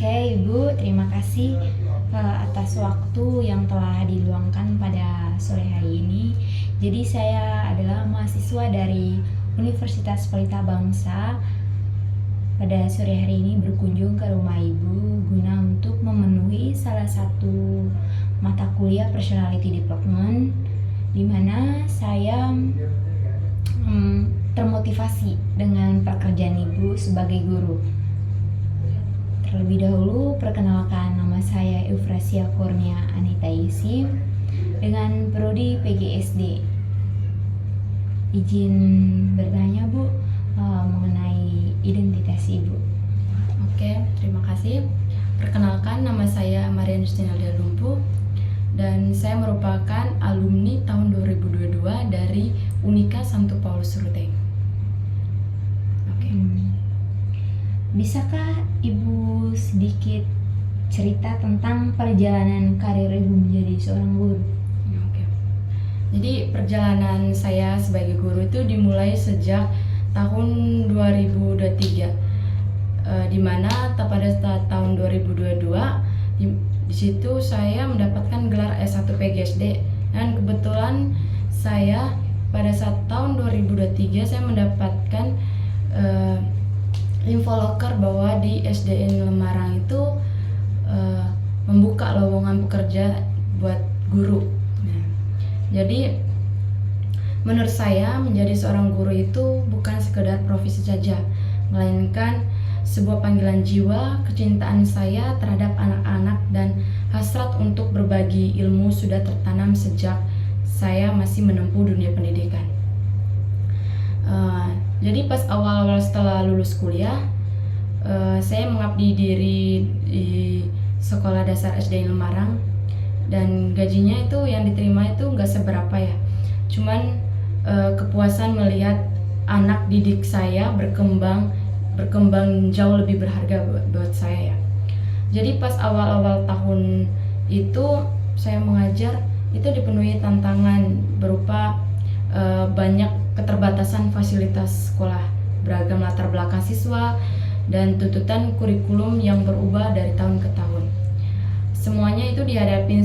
Oke, Ibu, terima kasih atas waktu yang telah diluangkan pada sore hari ini. Jadi saya adalah mahasiswa dari Universitas Pelita Bangsa. Pada sore hari ini berkunjung ke rumah Ibu guna untuk memenuhi salah satu mata kuliah Personality Development, di mana saya termotivasi dengan pekerjaan Ibu sebagai guru. Terlebih dahulu, perkenalkan, nama saya Eufrasia Kurnia Anita Isim dengan prodi PGSD. Izin bertanya, Bu, mengenai identitas Ibu. Oke, terima kasih. Perkenalkan, nama saya Marian Justinaldia Lumpuh dan saya merupakan alumni tahun 2022 dari Unika Santo Paulus Ruteng. Oke. Bisakah Ibu sedikit cerita tentang perjalanan karir Ibu menjadi seorang guru? Oke. Jadi perjalanan saya sebagai guru itu dimulai sejak tahun 2023, di mana pada tahun 2022 di situ saya mendapatkan gelar S1 PGSD, dan kebetulan saya pada saat tahun 2023 saya mendapatkan info loker bahwa di SDN Lemarang itu membuka lowongan pekerja buat guru. Nah, jadi menurut saya menjadi seorang guru itu bukan sekedar profesi saja, melainkan sebuah panggilan jiwa. Kecintaan saya terhadap anak-anak dan hasrat untuk berbagi ilmu sudah tertanam sejak saya masih menempuh dunia pendidikan. Jadi pas awal-awal setelah lulus kuliah, saya mengabdi diri di sekolah dasar SDN Lemarang, dan gajinya itu yang diterima itu nggak seberapa ya, cuman kepuasan melihat anak didik saya berkembang jauh lebih berharga buat saya ya. Jadi pas awal-awal tahun itu saya mengajar itu dipenuhi tantangan berupa banyak keterbatasan fasilitas sekolah, beragam latar belakang siswa, dan tuntutan kurikulum yang berubah dari tahun ke tahun. Semuanya itu dihadapi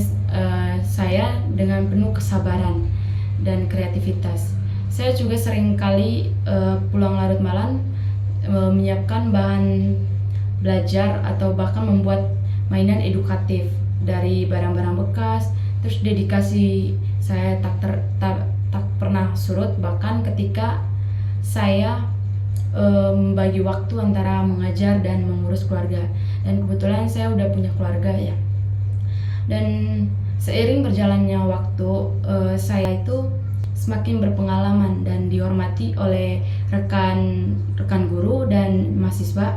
saya dengan penuh kesabaran dan kreativitas. Saya juga sering kali pulang larut malam menyiapkan bahan belajar atau bahkan membuat mainan edukatif dari barang-barang bekas. Terus dedikasi saya tak pernah surut, bahkan ketika saya membagi waktu antara mengajar dan mengurus keluarga. Dan kebetulan saya udah punya keluarga ya. Dan seiring berjalannya waktu, saya itu semakin berpengalaman dan dihormati oleh rekan guru dan mahasiswa.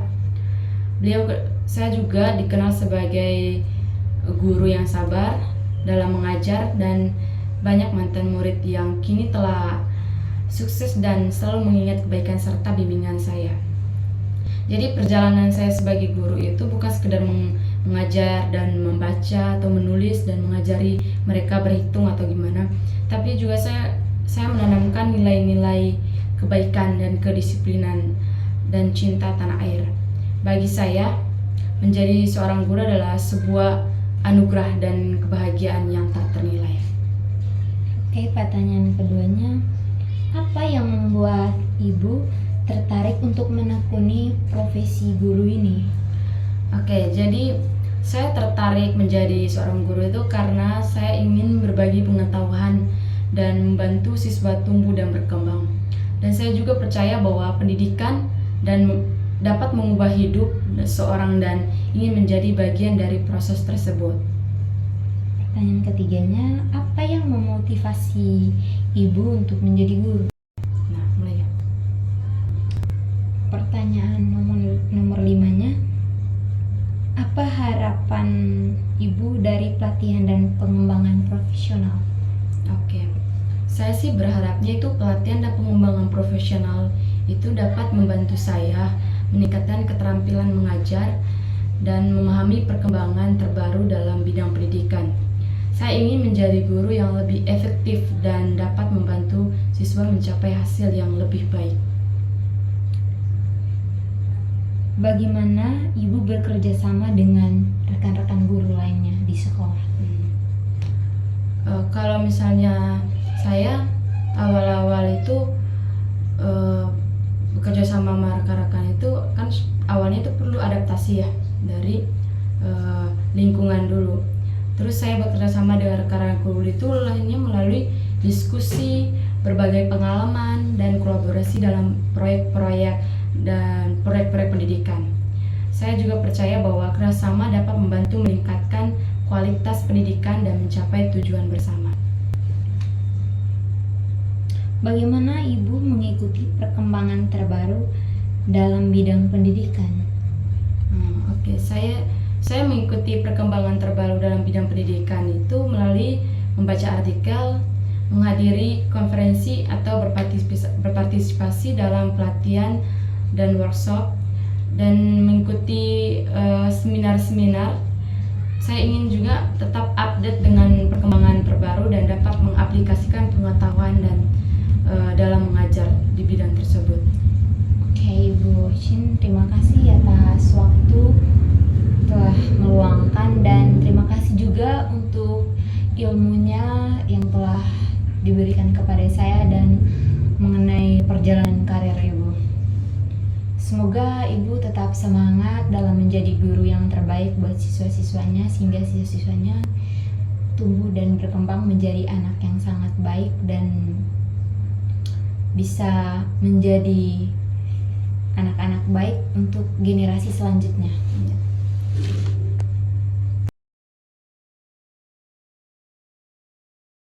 Saya juga dikenal sebagai guru yang sabar dalam mengajar, dan banyak mantan murid yang kini telah sukses dan selalu mengingat kebaikan serta bimbingan saya. Jadi perjalanan saya sebagai guru itu bukan sekedar mengajar dan membaca atau menulis dan mengajari mereka berhitung atau gimana, tapi juga saya menanamkan nilai-nilai kebaikan dan kedisiplinan dan cinta tanah air. Bagi saya, menjadi seorang guru adalah sebuah anugerah dan kebahagiaan yang tak ternilai. Oke, pertanyaan keduanya, apa yang membuat Ibu tertarik untuk menekuni profesi guru ini? Oke, jadi saya tertarik menjadi seorang guru itu karena saya ingin berbagi pengetahuan dan membantu siswa tumbuh dan berkembang. Dan saya juga percaya bahwa pendidikan dapat mengubah hidup seseorang dan ingin menjadi bagian dari proses tersebut. Pertanyaan ketiganya, apa yang memotivasi Ibu untuk menjadi guru? Nah, mulai ya. Pertanyaan nomor 5-nya, apa harapan Ibu dari pelatihan dan pengembangan profesional? Oke, saya sih berharapnya itu pelatihan dan pengembangan profesional itu dapat membantu saya meningkatkan keterampilan mengajar dan memahami perkembangan terbaru dalam bidang pendidikan. Saya ingin menjadi guru yang lebih efektif dan dapat membantu siswa mencapai hasil yang lebih baik. bagaimana Ibu bekerja sama dengan rekan-rekan guru lainnya di sekolah? Kalau misalnya saya awal-awal itu bekerja sama rekan-rekan itu kan awalnya itu perlu adaptasi ya dari lingkungan dulu. Terus saya bekerja sama dengan rekan-rekan guru itu lainnya melalui diskusi, berbagai pengalaman, dan kolaborasi dalam proyek-proyek dan proyek-proyek pendidikan. Saya juga percaya bahwa kerjasama dapat membantu meningkatkan kualitas pendidikan dan mencapai tujuan bersama. Bagaimana Ibu mengikuti perkembangan terbaru dalam bidang pendidikan? Oke, saya mengikuti perkembangan terbaru dalam bidang pendidikan itu melalui membaca artikel, menghadiri konferensi atau berpartisipasi dalam pelatihan dan workshop, dan mengikuti seminar-seminar. Saya ingin juga tetap update dengan perkembangan terbaru dan dapat mengaplikasikan pengetahuan dan dalam mengajar di bidang tersebut. Oke, Ibu Shin, terima kasih atas waktu telah meluangkan, dan terima kasih juga untuk ilmunya yang telah diberikan kepada saya dan mengenai perjalanan karir Ibu. Semoga Ibu tetap semangat dalam menjadi guru yang terbaik buat siswa-siswanya, sehingga siswa-siswanya tumbuh dan berkembang menjadi anak yang sangat baik dan bisa menjadi anak-anak baik untuk generasi selanjutnya.